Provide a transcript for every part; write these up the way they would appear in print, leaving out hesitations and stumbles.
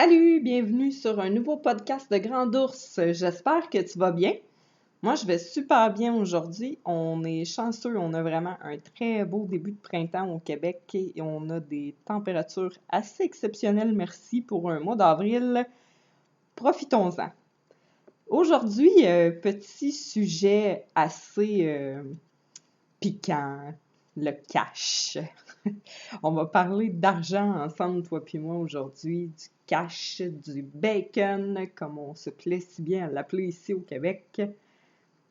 Salut, bienvenue sur un nouveau podcast de Grand Ours. J'espère que tu vas bien. Moi, je vais super bien aujourd'hui. On est chanceux, on a vraiment un très beau début de printemps au Québec et on a des températures assez exceptionnelles, merci, pour un mois d'avril. Profitons-en. Aujourd'hui, petit sujet assez piquant, le cash. On va parler d'argent ensemble, toi puis moi, aujourd'hui, du cash, du bacon, comme on se plaît si bien à l'appeler ici au Québec.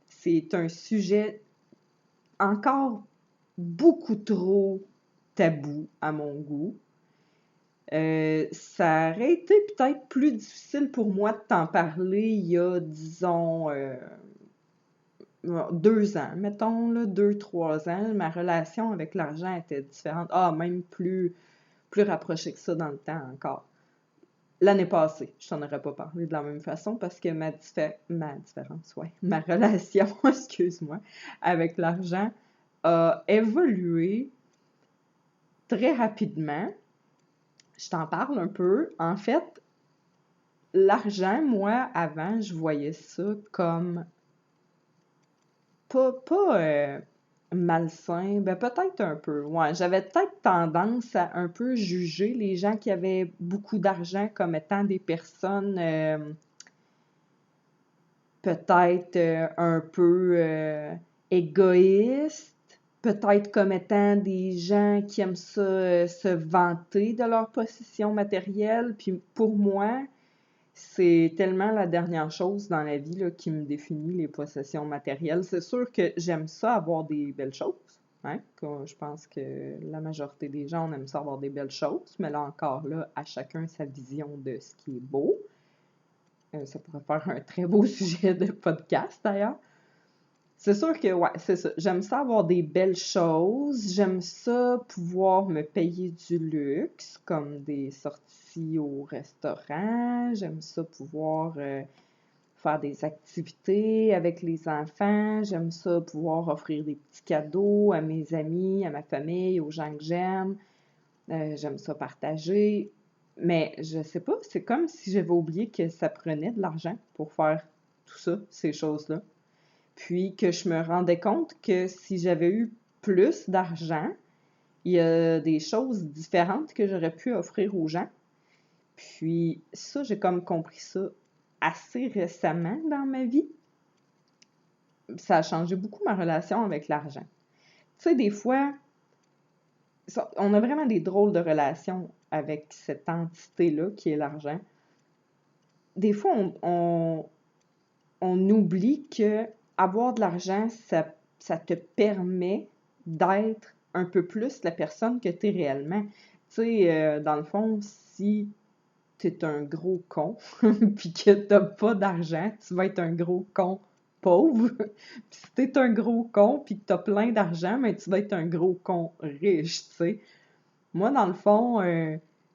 C'est un sujet encore beaucoup trop tabou à mon goût. Ça aurait été peut-être plus difficile pour moi de t'en parler il y a, disons, 2 ans, mettons, là, 2, 3 ans. Ma relation avec l'argent était différente. Ah, même plus rapprochée que ça dans le temps encore. L'année passée, je t'en aurais pas parlé de la même façon parce que ma différence, ouais, ma relation, excuse-moi, avec l'argent a évolué très rapidement. Je t'en parle un peu. En fait, l'argent, moi, avant, je voyais ça comme pas malsain, ben peut-être un peu. Ouais, j'avais peut-être tendance à un peu juger les gens qui avaient beaucoup d'argent comme étant des personnes peut-être un peu égoïstes, peut-être comme étant des gens qui aiment ça se vanter de leur possession matérielle. Puis pour moi, c'est tellement la dernière chose dans la vie là, qui me définit les possessions matérielles. C'est sûr que j'aime ça avoir des belles choses. Hein? Je pense que la majorité des gens, on aime ça avoir des belles choses. Mais là encore, là, à chacun sa vision de ce qui est beau. Ça pourrait faire un très beau sujet de podcast d'ailleurs. C'est sûr que, ouais, c'est ça. J'aime ça avoir des belles choses. J'aime ça pouvoir me payer du luxe, comme des sorties au restaurant. J'aime ça pouvoir faire des activités avec les enfants. J'aime ça pouvoir offrir des petits cadeaux à mes amis, à ma famille, aux gens que j'aime. J'aime ça partager. Mais je sais pas, c'est comme si j'avais oublié que ça prenait de l'argent pour faire tout ça, ces choses-là. Puis que je me rendais compte que si j'avais eu plus d'argent, il y a des choses différentes que j'aurais pu offrir aux gens. Puis ça, j'ai comme compris ça assez récemment dans ma vie. Ça a changé beaucoup ma relation avec l'argent. Tu sais, des fois, on a vraiment des drôles de relations avec cette entité-là qui est l'argent. Des fois, on oublie que avoir de l'argent, ça te permet d'être un peu plus la personne que tu es réellement. Tu sais, dans le fond, si tu es un gros con, puis que t'as pas d'argent, tu vas être un gros con pauvre. Puis si t'es un gros con, puis que t'as plein d'argent, mais tu vas être un gros con riche, tu sais. Moi, dans le fond,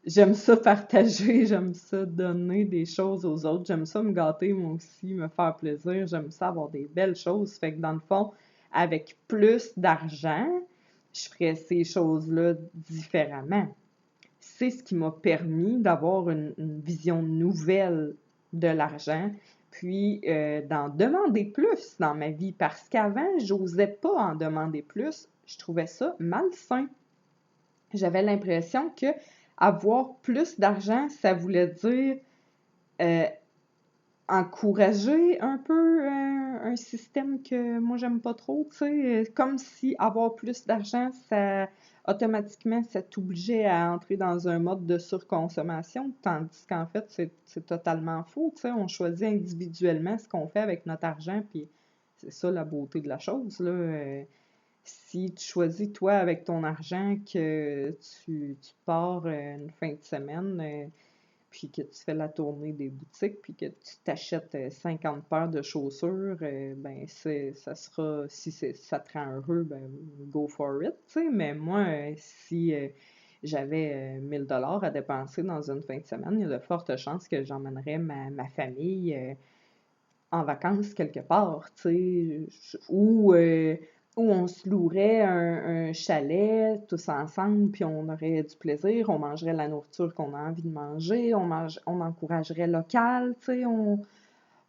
j'aime ça partager, j'aime ça donner des choses aux autres, j'aime ça me gâter moi aussi, me faire plaisir, j'aime ça avoir des belles choses. Fait que dans le fond, avec plus d'argent, je ferais ces choses-là différemment. C'est ce qui m'a permis d'avoir une vision nouvelle de l'argent, puis d'en demander plus dans ma vie, parce qu'avant, j'osais pas en demander plus, je trouvais ça malsain. J'avais l'impression que avoir plus d'argent, ça voulait dire euh, encourager un peu un système que moi j'aime pas trop, tu sais, comme si avoir plus d'argent, ça automatiquement ça t'obligeait à entrer dans un mode de surconsommation, tandis qu'en fait c'est totalement faux, tu sais, on choisit individuellement ce qu'on fait avec notre argent, puis c'est ça la beauté de la chose, là. Si tu choisis, toi, avec ton argent, que tu pars une fin de semaine, puis que tu fais la tournée des boutiques, puis que tu t'achètes 50 paires de chaussures, ben ça sera, si ça te rend heureux, ben go for it, tu sais. Mais moi, si j'avais 1000 $ à dépenser dans une fin de semaine, il y a de fortes chances que j'emmènerais ma famille en vacances quelque part, tu sais, ou où on se louerait un chalet tous ensemble, puis on aurait du plaisir, on mangerait la nourriture qu'on a envie de manger, on encouragerait local, tu sais,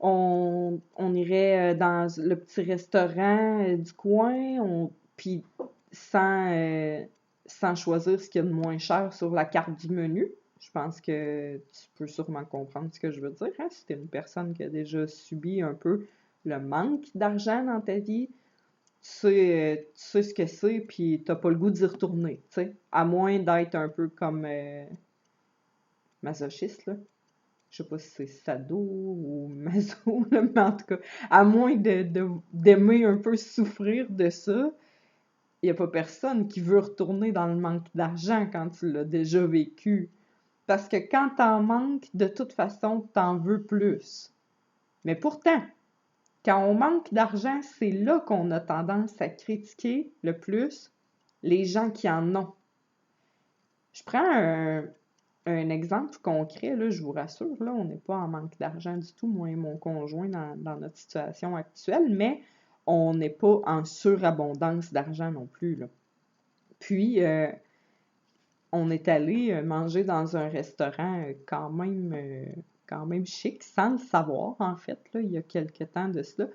on irait dans le petit restaurant du coin, puis sans, euh, sans choisir ce qu'il y a de moins cher sur la carte du menu. Je pense que tu peux sûrement comprendre ce que je veux dire, hein? Si t'es une personne qui a déjà subi un peu le manque d'argent dans ta vie, tu sais ce que c'est, puis t'as pas le goût d'y retourner, tu sais. À moins d'être un peu comme masochiste, là. Je sais pas si c'est sado ou maso, là, mais en tout cas, à moins d'aimer un peu souffrir de ça, il y a pas personne qui veut retourner dans le manque d'argent quand tu l'as déjà vécu. Parce que quand t'en manques, de toute façon, t'en veux plus. Mais pourtant, quand on manque d'argent, c'est là qu'on a tendance à critiquer le plus les gens qui en ont. Je prends un exemple concret, là, je vous rassure, là, on n'est pas en manque d'argent du tout, moi et mon conjoint, dans notre situation actuelle, mais on n'est pas en surabondance d'argent non plus, là. Puis, on est allé manger dans un restaurant quand même chic, sans le savoir, en fait, là, il y a quelques temps de cela.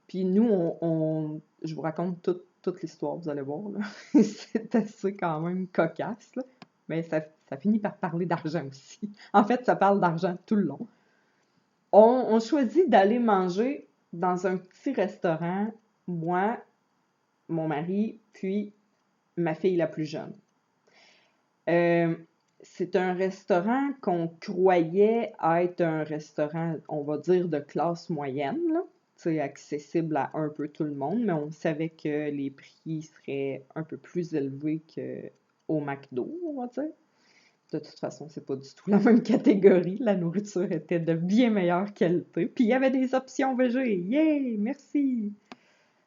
Puis nous, je vous raconte toute l'histoire, vous allez voir, là. C'est assez quand même cocasse, là. Mais ça finit par parler d'argent aussi. En fait, ça parle d'argent tout le long. On choisit d'aller manger dans un petit restaurant, moi, mon mari, puis ma fille la plus jeune. Euh, c'est un restaurant qu'on croyait être un restaurant, on va dire, de classe moyenne, là. C'est accessible à un peu tout le monde, mais on savait que les prix seraient un peu plus élevés qu'au McDo, on va dire. De toute façon, c'est pas du tout la même catégorie. La nourriture était de bien meilleure qualité. Puis il y avait des options végé. Yay! Merci!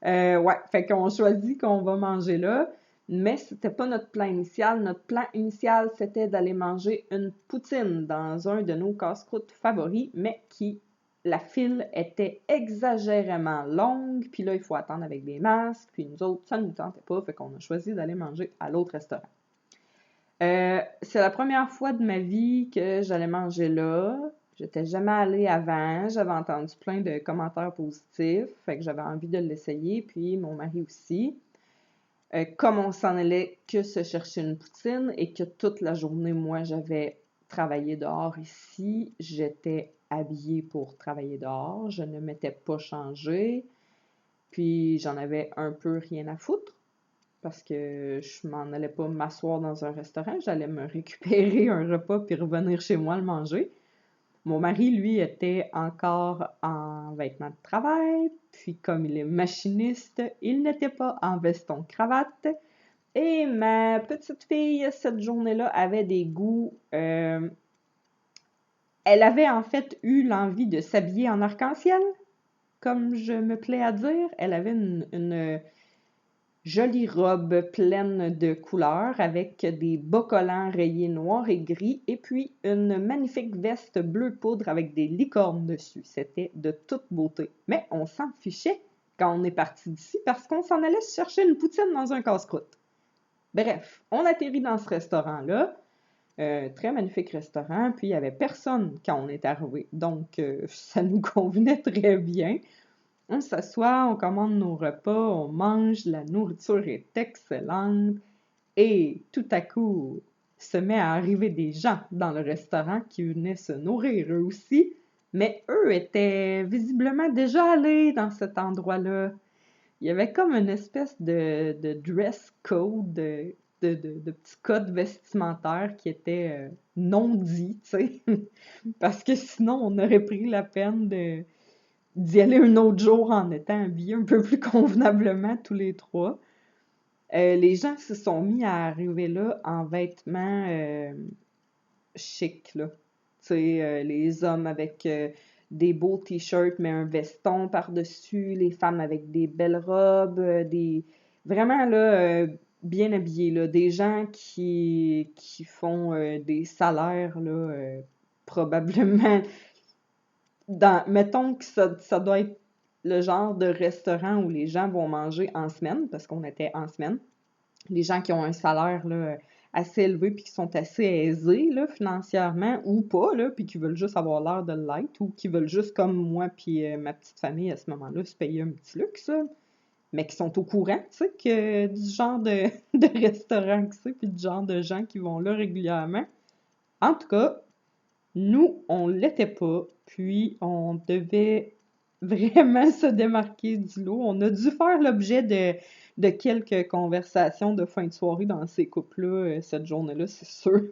Ouais, fait qu'on choisit qu'on va manger là, mais c'était pas notre plan initial. Notre plan initial, c'était d'aller manger une poutine dans un de nos casse-croûtes favoris, mais la file était exagérément longue, puis là, il faut attendre avec des masques, puis nous autres, ça ne nous tentait pas, fait qu'on a choisi d'aller manger à l'autre restaurant. C'est la première fois de ma vie que j'allais manger là. J'étais jamais allée avant. J'avais entendu plein de commentaires positifs. Fait que j'avais envie de l'essayer. Puis mon mari aussi. Comme on s'en allait que se chercher une poutine et que toute la journée, moi, j'avais travaillé dehors ici, j'étais habillée pour travailler dehors. Je ne m'étais pas changée. Puis j'en avais un peu rien à foutre parce que je m'en allais pas m'asseoir dans un restaurant, j'allais me récupérer un repas puis revenir chez moi le manger. Mon mari, lui, était encore en vêtements de travail, puis comme il est machiniste, il n'était pas en veston-cravate. Et ma petite fille, cette journée-là, avait des goûts... elle avait en fait eu l'envie de s'habiller en arc-en-ciel, comme je me plais à dire. Elle avait une jolie robe pleine de couleurs avec des bas collants rayés noir et gris et puis une magnifique veste bleu poudre avec des licornes dessus. C'était de toute beauté. Mais on s'en fichait quand on est parti d'ici parce qu'on s'en allait chercher une poutine dans un casse-croûte. Bref, on atterrit dans ce restaurant-là. Très magnifique restaurant, puis il n'y avait personne quand on est arrivé. Donc, ça nous convenait très bien. On s'assoit, on commande nos repas, on mange, la nourriture est excellente et tout à coup, se met à arriver des gens dans le restaurant qui venaient se nourrir eux aussi, mais eux étaient visiblement déjà allés dans cet endroit-là. Il y avait comme une espèce de dress code, de petit code vestimentaire qui était non dit, tu sais, parce que sinon on aurait pris la peine d'y aller un autre jour en étant habillés un peu plus convenablement tous les trois. Les gens se sont mis à arriver là en vêtements chics, là. Tu sais, les hommes avec des beaux t-shirts, mais un veston par-dessus, les femmes avec des belles robes, vraiment là, bien habillés, là. Des gens qui font des salaires, là, probablement mettons que ça doit être le genre de restaurant où les gens vont manger en semaine, parce qu'on était en semaine. Les gens qui ont un salaire là, assez élevé puis qui sont assez aisés là, financièrement ou pas, là, puis qui veulent juste avoir l'air de l'être ou qui veulent juste, comme moi puis ma petite famille à ce moment-là, se payer un petit luxe, là, mais qui sont au courant, tu sais, que du genre de, de restaurant que c'est puis du genre de gens qui vont là régulièrement. En tout cas, nous, on l'était pas, puis on devait vraiment se démarquer du lot. On a dû faire l'objet de quelques conversations de fin de soirée dans ces couples-là, cette journée-là, c'est sûr.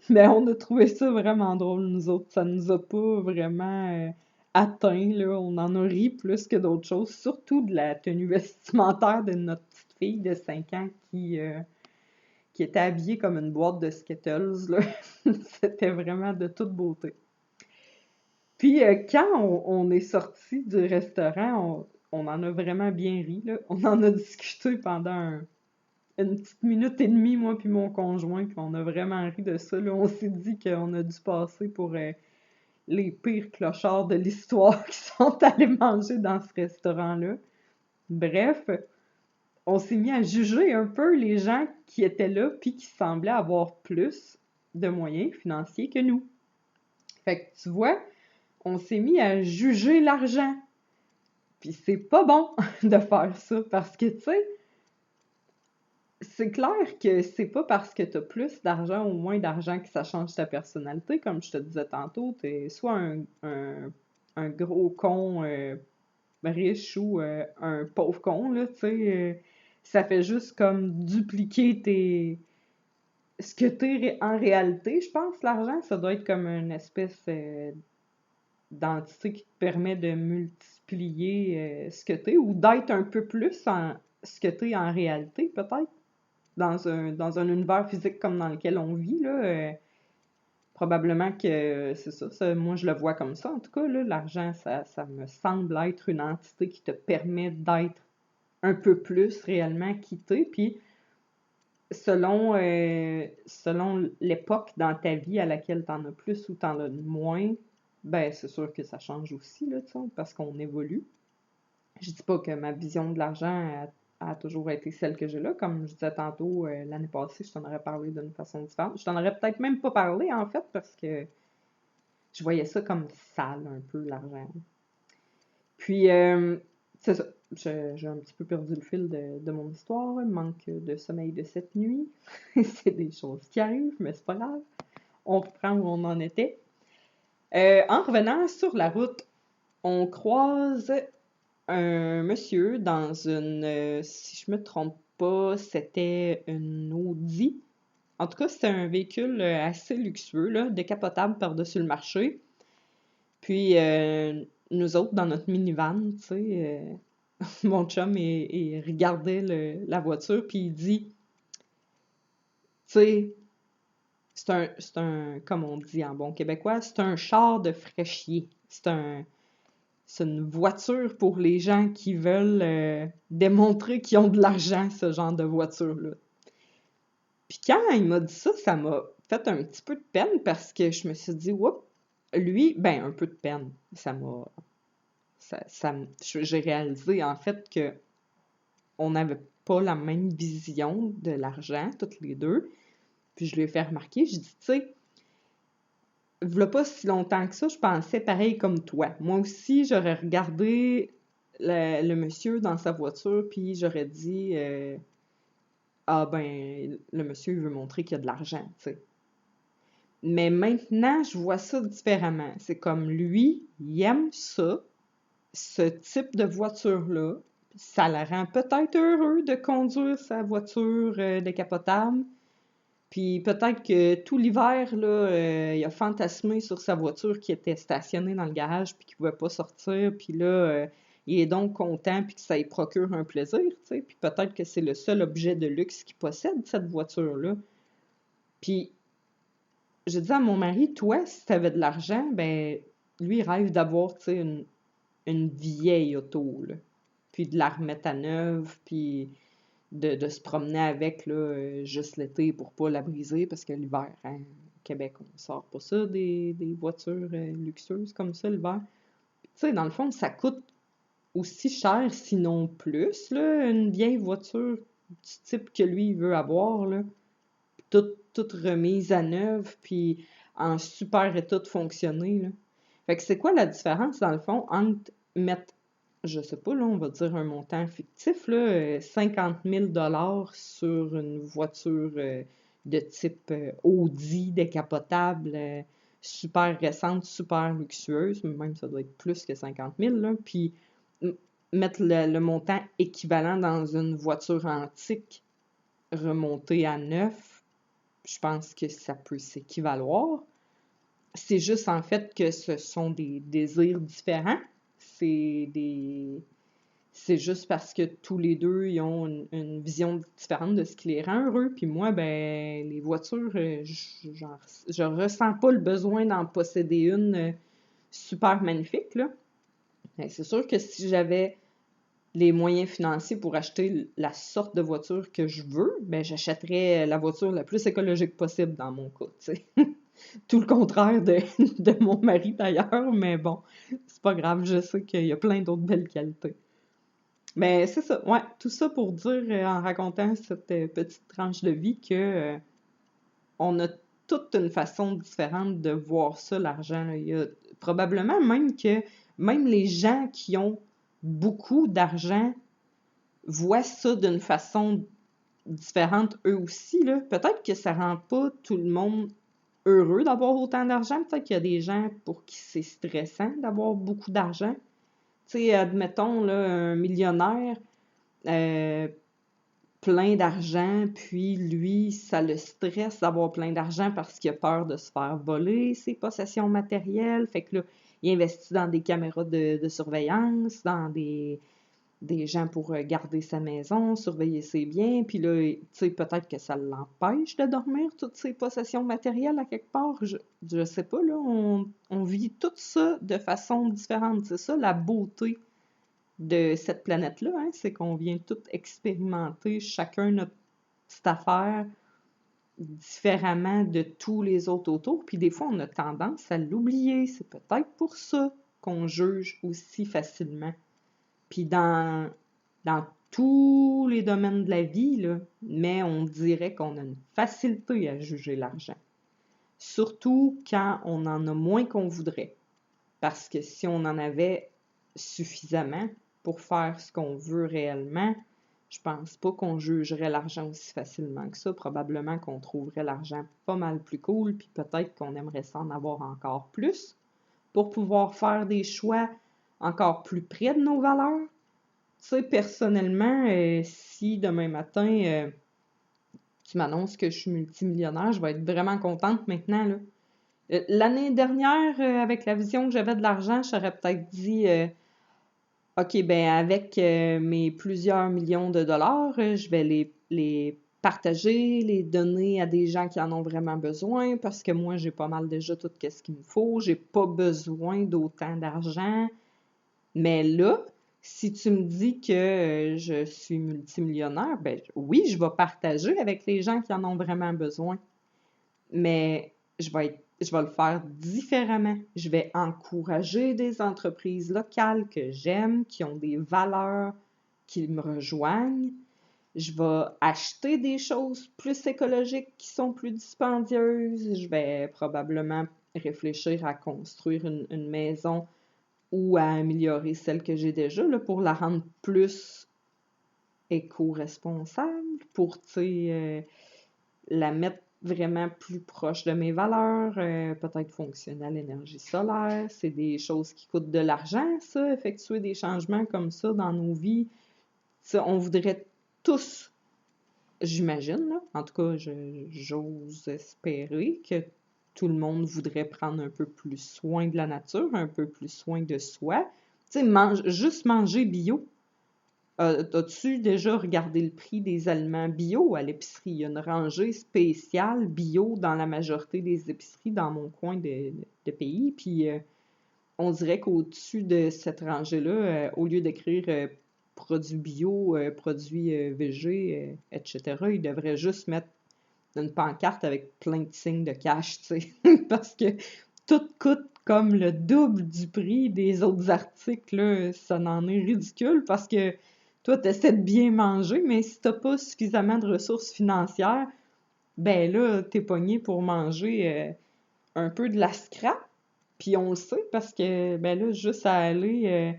Mais on a trouvé ça vraiment drôle, nous autres. Ça nous a pas vraiment atteint, là. On en a ri plus que d'autres choses, surtout de la tenue vestimentaire de notre petite fille de 5 ans qui était habillée comme une boîte de Skittles, là. C'était vraiment de toute beauté. Puis quand on est sorti du restaurant, on en a vraiment bien ri, là. On en a discuté pendant une petite minute et demie, moi puis mon conjoint, puis on a vraiment ri de ça, là. On s'est dit qu'on a dû passer pour les pires clochards de l'histoire qui sont allés manger dans ce restaurant-là. Bref, on s'est mis à juger un peu les gens qui étaient là puis qui semblaient avoir plus de moyens financiers que nous. Fait que tu vois, on s'est mis à juger l'argent. Puis c'est pas bon de faire ça parce que, tu sais, c'est clair que c'est pas parce que t'as plus d'argent ou moins d'argent que ça change ta personnalité. Comme je te disais tantôt, t'es soit un gros con riche ou un pauvre con, là, tu sais. Ça fait juste comme dupliquer ce que t'es en réalité. Je pense l'argent, ça doit être comme une espèce d'entité qui te permet de multiplier ce que t'es ou d'être un peu plus en ce que t'es en réalité, peut-être, dans un univers physique comme dans lequel on vit, là. Probablement que c'est ça, moi je le vois comme ça, en tout cas, là, l'argent, ça me semble être une entité qui te permet d'être un peu plus réellement qui t'es, puis selon l'époque dans ta vie à laquelle t'en as plus ou t'en as moins, ben c'est sûr que ça change aussi, là, tu sais, parce qu'on évolue. Je dis pas que ma vision de l'argent a toujours été celle que j'ai là. Comme je disais tantôt, l'année passée, je t'en aurais parlé d'une façon différente. Je t'en aurais peut-être même pas parlé, en fait, parce que je voyais ça comme sale, un peu, l'argent. Puis, c'est ça. J'ai un petit peu perdu le fil de mon histoire. Il me manque de sommeil de cette nuit. C'est des choses qui arrivent, mais c'est pas grave. On reprend où on en était. En revenant sur la route, on croise un monsieur dans si je me trompe pas, c'était une Audi. En tout cas, c'était un véhicule assez luxueux, là, décapotable par-dessus le marché. Puis, nous autres, dans notre minivan, tu sais, mon chum, il regardait la voiture, puis il dit, tu sais, comme on dit en bon québécois, c'est un char de fraîchier. C'est une voiture pour les gens qui veulent démontrer qu'ils ont de l'argent, ce genre de voiture-là. Puis quand il m'a dit ça, ça m'a fait un petit peu de peine parce que je me suis dit, oups, lui, ben un peu de peine. J'ai réalisé en fait que on n'avait pas la même vision de l'argent, toutes les deux. Puis je lui ai fait remarquer, je dis, tu sais, v'là pas si longtemps que ça, je pensais pareil comme toi. Moi aussi, j'aurais regardé le monsieur dans sa voiture, puis j'aurais dit ah ben, le monsieur il veut montrer qu'il y a de l'argent, tu sais. Mais maintenant, je vois ça différemment. C'est comme lui, il aime ça, ce type de voiture-là. Ça le rend peut-être heureux de conduire sa voiture décapotable. Puis peut-être que tout l'hiver, là, il a fantasmé sur sa voiture qui était stationnée dans le garage puis qu'il pouvait pas sortir. Puis là, il est donc content puis que ça lui procure un plaisir, tu sais. Puis peut-être que c'est le seul objet de luxe qu'il possède, cette voiture-là. Puis je dis à mon mari, toi, si t'avais de l'argent, ben lui, il rêve d'avoir, tu sais, une vieille auto, là. Puis de la remettre à neuve, puis de se promener avec, là, juste l'été pour pas la briser, parce que l'hiver, hein, au Québec, on sort pas ça, des voitures luxueuses comme ça l'hiver. Tu sais, dans le fond, ça coûte aussi cher, sinon plus, là, une vieille voiture du type que lui, il veut avoir, là, toute remise à neuf, puis en super état de fonctionner, là. Fait que c'est quoi la différence, dans le fond, entre mettre, je sais pas, là, on va dire un montant fictif, là, 50 000 sur une voiture de type Audi, décapotable, super récente, super luxueuse, même ça doit être plus que 50 000, là, puis mettre le montant équivalent dans une voiture antique remontée à neuf, je pense que ça peut s'équivaloir. C'est juste en fait que ce sont des désirs différents. C'est des... C'est juste parce que tous les deux, ils ont une vision différente de ce qui les rend heureux. Puis moi, ben, les voitures, je ressens pas le besoin d'en posséder une super magnifique, là. Ben, c'est sûr que si j'avais les moyens financiers pour acheter la sorte de voiture que je veux, ben j'achèterais la voiture la plus écologique possible dans mon cas, tu sais. Tout le contraire de mon mari d'ailleurs, mais bon, c'est pas grave, je sais qu'il y a plein d'autres belles qualités. Mais c'est ça, ouais, tout ça pour dire en racontant cette petite tranche de vie que on a toute une façon différente de voir ça, l'argent, là. Il y a probablement même que même les gens qui ont beaucoup d'argent voient ça d'une façon différente eux aussi, là. Peut-être que ça rend pas tout le monde heureux d'avoir autant d'argent. Peut-être qu'il y a des gens pour qui c'est stressant d'avoir beaucoup d'argent. Tu sais, admettons, là, un millionnaire euh, plein d'argent, puis lui, ça le stresse d'avoir plein d'argent parce qu'il a peur de se faire voler ses possessions matérielles. Fait que là, il investit dans des caméras de surveillance, dans des gens pour garder sa maison, surveiller ses biens, puis là, tu sais, peut-être que ça l'empêche de dormir, toutes ses possessions matérielles à quelque part. Je sais pas, là, on vit tout ça de façon différente. C'est ça la beauté de cette planète-là, hein, c'est qu'on vient tout expérimenter chacun notre petite affaire différemment de tous les autres autour, puis des fois on a tendance à l'oublier. C'est peut-être pour ça qu'on juge aussi facilement. Puis dans tous les domaines de la vie, là, mais on dirait qu'on a une facilité à juger l'argent. Surtout quand on en a moins qu'on voudrait. Parce que si on en avait suffisamment pour faire ce qu'on veut réellement, je pense pas qu'on jugerait l'argent aussi facilement que ça. Probablement qu'on trouverait l'argent pas mal plus cool, puis peut-être qu'on aimerait ça en avoir encore plus pour pouvoir faire des choix encore plus près de nos valeurs. Tu sais, personnellement, si demain matin, tu m'annonces que je suis multimillionnaire, je vais être vraiment contente maintenant, là. L'année dernière, avec la vision que j'avais de l'argent, j'aurais peut-être dit, OK, ben avec mes plusieurs millions de dollars, je vais les partager, les donner à des gens qui en ont vraiment besoin, parce que moi, j'ai pas mal déjà tout ce qu'il me faut, j'ai pas besoin d'autant d'argent. Mais là, si tu me dis que je suis multimillionnaire, ben oui, je vais partager avec les gens qui en ont vraiment besoin. Mais je vais le faire différemment. Je vais encourager des entreprises locales que j'aime, qui ont des valeurs qui me rejoignent. Je vais acheter des choses plus écologiques qui sont plus dispendieuses. Je vais probablement réfléchir à construire une maison ou à améliorer celle que j'ai déjà là, pour la rendre plus éco-responsable, pour, tu sais, la mettre vraiment plus proche de mes valeurs, peut-être fonctionner à l'énergie solaire. C'est des choses qui coûtent de l'argent, ça, effectuer des changements comme ça dans nos vies. Ça, on voudrait tous, j'imagine, là, en tout cas, j'ose espérer que tout le monde voudrait prendre un peu plus soin de la nature, un peu plus soin de soi. Tu sais, juste manger bio. As-tu déjà regardé le prix des aliments bio à l'épicerie? Il y a une rangée spéciale bio dans la majorité des épiceries dans mon coin de pays. Puis on dirait qu'au-dessus de cette rangée-là, au lieu d'écrire produits bio, produits VG, etc., ils devraient juste mettre une pancarte avec plein de signes de cash, tu sais, parce que tout coûte comme le double du prix des autres articles, là, ça n'en est ridicule parce que toi, tu essaies de bien manger, mais si t'as pas suffisamment de ressources financières, ben là, t'es pogné pour manger un peu de la scrap. Puis on le sait parce que, ben là, juste à aller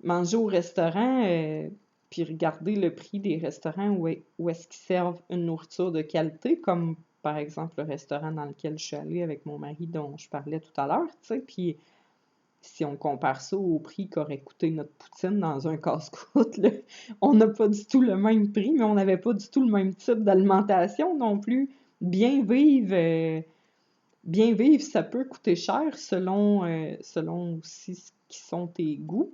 manger au restaurant, puis regarder le prix des restaurants où est-ce qu'ils servent une nourriture de qualité, comme par exemple le restaurant dans lequel je suis allée avec mon mari dont je parlais tout à l'heure, tu sais, puis si on compare ça au prix qu'aurait coûté notre poutine dans un casse-croûte, là, on n'a pas du tout le même prix, mais on n'avait pas du tout le même type d'alimentation non plus. Bien vivre, euh, bien vivre, ça peut coûter cher selon aussi ce qui sont tes goûts.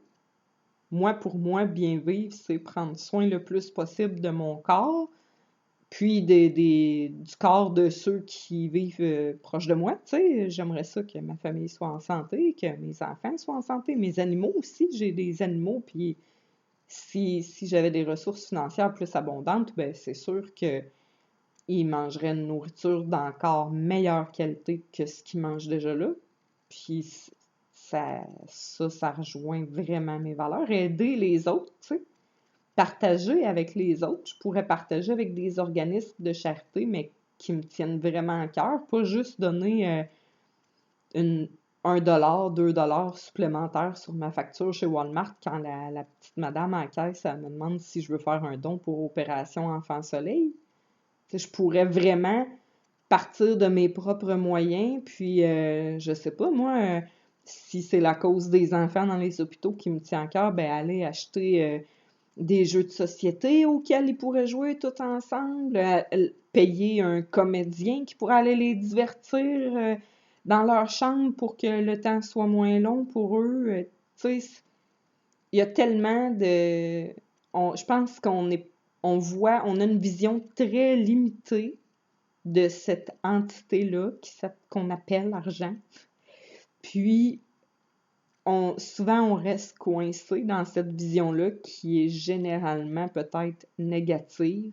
Moi, pour moi, bien vivre, c'est prendre soin le plus possible de mon corps, puis du corps de ceux qui vivent proche de moi. Tu sais, j'aimerais ça que ma famille soit en santé, que mes enfants soient en santé, mes animaux aussi. J'ai des animaux, puis si j'avais des ressources financières plus abondantes, ben c'est sûr que ils mangeraient une nourriture d'encore meilleure qualité que ce qu'ils mangent déjà là. Puis ça rejoint vraiment mes valeurs. Aider les autres, tu sais. Partager avec les autres. Je pourrais partager avec des organismes de charité, mais qui me tiennent vraiment à cœur. Pas juste donner une, 1 $, 2 $ supplémentaires sur ma facture chez Walmart quand la petite madame à la caisse, elle me demande si je veux faire un don pour Opération Enfant Soleil. Tu sais, je pourrais vraiment partir de mes propres moyens, puis je sais pas, moi, si c'est la cause des enfants dans les hôpitaux qui me tient à cœur, ben aller acheter des jeux de société auxquels ils pourraient jouer tous ensemble, payer un comédien qui pourrait aller les divertir dans leur chambre pour que le temps soit moins long pour eux. Tu sais, il y a tellement de... je pense on a une vision très limitée de cette entité-là qu'on appelle argent. Puis, souvent, on reste coincé dans cette vision-là qui est généralement peut-être négative,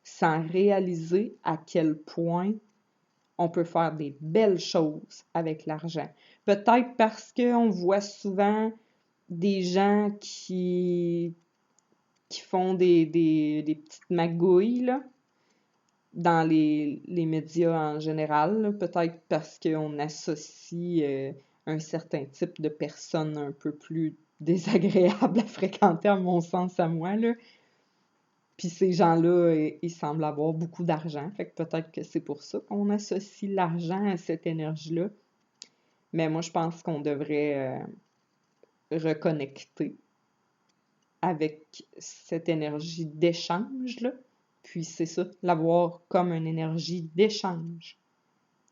sans réaliser à quel point on peut faire des belles choses avec l'argent. Peut-être parce qu'on voit souvent des gens qui font des petites magouilles, là, dans les médias en général, là, peut-être parce qu'on associe un certain type de personnes un peu plus désagréables à fréquenter, à mon sens, à moi, là. Puis ces gens-là, ils semblent avoir beaucoup d'argent, fait que peut-être que c'est pour ça qu'on associe l'argent à cette énergie-là. Mais moi, je pense qu'on devrait reconnecter avec cette énergie d'échange-là. Puis c'est ça, l'avoir comme une énergie d'échange.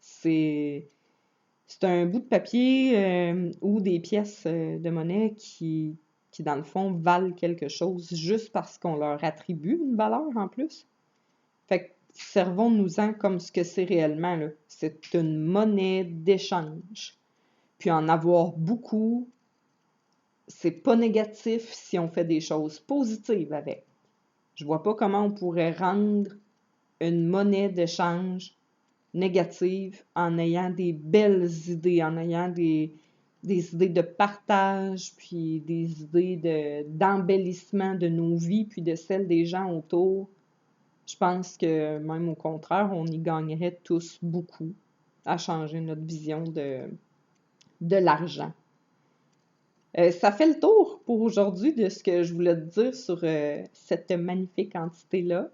C'est un bout de papier ou des pièces de monnaie qui, dans le fond, valent quelque chose juste parce qu'on leur attribue une valeur en plus. Fait que servons-nous-en comme ce que c'est réellement, là. C'est une monnaie d'échange. Puis en avoir beaucoup, c'est pas négatif si on fait des choses positives avec. Je vois pas comment on pourrait rendre une monnaie d'échange négative en ayant des belles idées, en ayant des idées de partage, puis des idées d'embellissement de nos vies, puis de celles des gens autour. Je pense que même au contraire, on y gagnerait tous beaucoup à changer notre vision de l'argent. Ça fait le tour pour aujourd'hui de ce que je voulais te dire sur cette magnifique entité-là.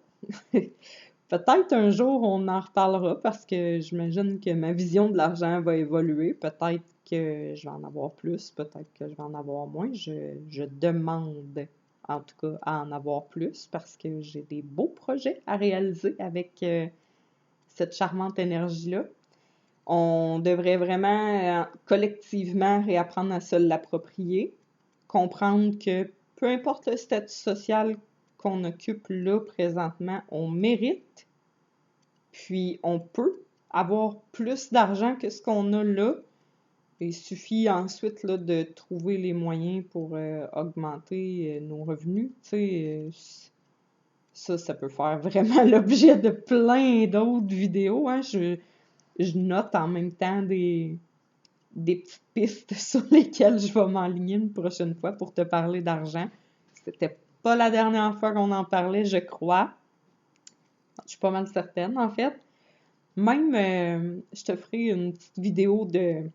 Peut-être un jour on en reparlera parce que j'imagine que ma vision de l'argent va évoluer. Peut-être que je vais en avoir plus, peut-être que je vais en avoir moins. Je demande en tout cas à en avoir plus parce que j'ai des beaux projets à réaliser avec cette charmante énergie-là. On devrait vraiment collectivement réapprendre à se l'approprier, comprendre que peu importe le statut social qu'on occupe là présentement, on mérite, puis on peut avoir plus d'argent que ce qu'on a là. Il suffit ensuite là, de trouver les moyens pour augmenter nos revenus. Tu sais, ça peut faire vraiment l'objet de plein d'autres vidéos. Hein. Je note en même temps des petites pistes sur lesquelles je vais m'enligner une prochaine fois pour te parler d'argent. C'était pas la dernière fois qu'on en parlait, je crois. Je suis pas mal certaine, en fait. Même, je te ferai une petite vidéo de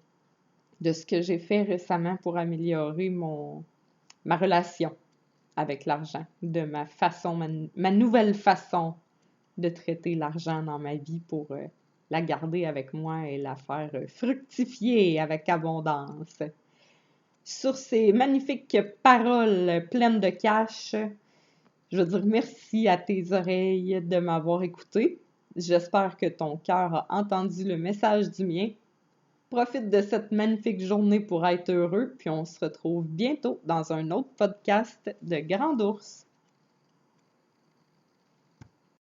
ce que j'ai fait récemment pour améliorer ma relation avec l'argent, de ma façon, ma nouvelle façon de traiter l'argent dans ma vie pour la garder avec moi et la faire fructifier avec abondance. Sur ces magnifiques paroles pleines de cash, je veux dire merci à tes oreilles de m'avoir écouté. J'espère que ton cœur a entendu le message du mien. Profite de cette magnifique journée pour être heureux, puis on se retrouve bientôt dans un autre podcast de Grand Ours.